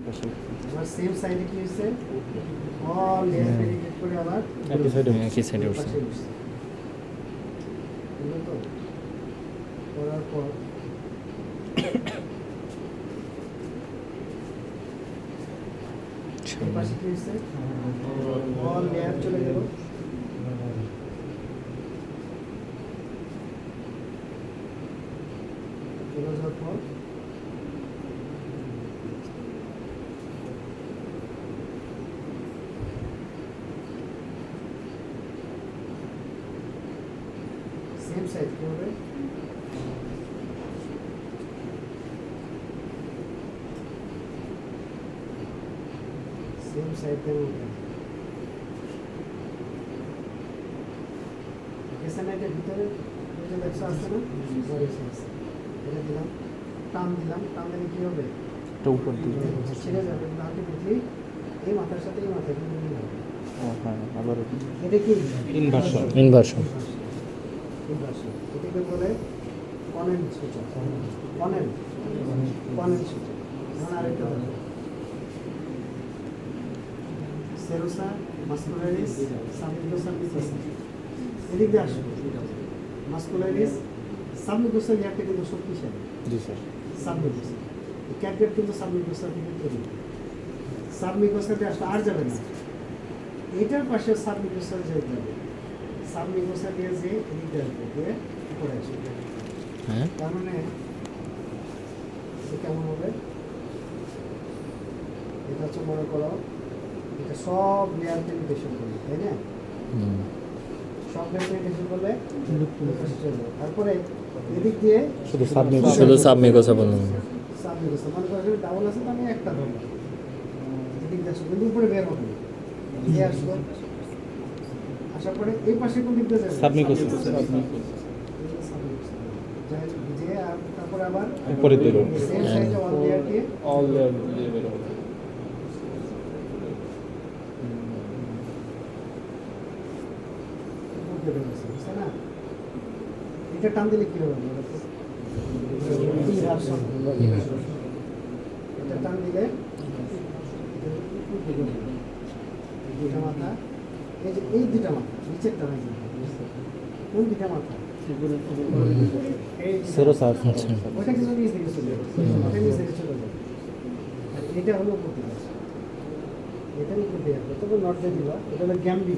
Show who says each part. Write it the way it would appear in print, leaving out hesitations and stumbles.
Speaker 1: আবার সেম সাইডে কি হয়েছে অল লেয়ার ভেরিফাই করে আবার
Speaker 2: একই সাইডে উঠছে।
Speaker 1: পাশে উঠছে বুঝলো তো করার পর এই পাশে কি হয়েছে অল লেয়ার চলে গেল চলে যাওয়ার পর সেম সাইজ কি হবে সেম সাইজ দেবো এখানে এটা ভিতরে এটা দেখছো আছে না এটা দিলাম টান দিলাম টান দিলে কি হবে
Speaker 2: এটা উপর দিকে
Speaker 1: ছেড়ে যাবে হাতে বুঝলি এই মাথার সাথে এই মাথা কিন্তু মিল হবে
Speaker 2: হ্যাঁ আবার
Speaker 1: এটা কি
Speaker 2: ইনভার্সন
Speaker 1: ইনভার্সন এটাকে বলে কনেন সূচক কনেন সূচক এখন আরেকটা দেখো সেরোসা মাস্কুলারিস সাবমিউকোসা মিকোসা এদিক দিয়ে আসো মাস্কুলারিস সাবমিউকোসা লেয়ারটা কিন্তু শক্তিশালী
Speaker 2: জি স্যার
Speaker 1: সাবমিউকোসা ক্যাটগেট কিন্তু সাবমিউকোসা থেকে তৈরি সাবমিউকোসাতে আসলে আর যাবে না এটার পাশে সাবমিউকোসা যেতে যাবে সাবমিউকোসা দিয়ে যে এদিক দিয়ে আসবে দিয়ে উপরে আসবে
Speaker 2: হ্যাঁ
Speaker 1: তার মানে এটা কেমন হবে এটা হচ্ছে মনে করো এটা সব লেয়ার পেনিট্রেশন করবে তাই না সব লেয়ার পেনিট্রেশন করলে তারপরে এদিক দিয়ে
Speaker 2: শুধু
Speaker 3: সাবমিউকোসা বললাম
Speaker 1: সাবমিউকোসা মনে করো ডাবল আছে তো আমি একটা ধরবো এদিক দিয়ে আসবে কিন্তু উপরে বের হবে দিয়ে আসলো আসার পরে এই পাশে কোন দিক দিয়ে যাবে
Speaker 2: সাবমিউকোসা
Speaker 1: যে আর তারপরে আবার
Speaker 2: উপরে দিল
Speaker 1: সেম সাইজে অল লেয়ার দিয়ে
Speaker 2: অল লেয়ার দিয়ে বের হবে
Speaker 1: মধ্যে বেরোচ্ছে বুঝছে না এটা টান দিলে কি হবে বলো তো? এটা টান দিলে দুটা মাথা এই যে এই দুটা মাথা নিচেরটা নাই কোন দুটা মাথা
Speaker 2: সেরোসা
Speaker 1: ওইটা কিন্তু নিচ দিকে চলে যাবে ওটা নিচ দিকে চলে যাবে আর এটা হলো উপর দিকে আসবে এটা উপর দিকে আসবে তবে নট দিয়ে দিবা এটা হলো গ্যাম্বি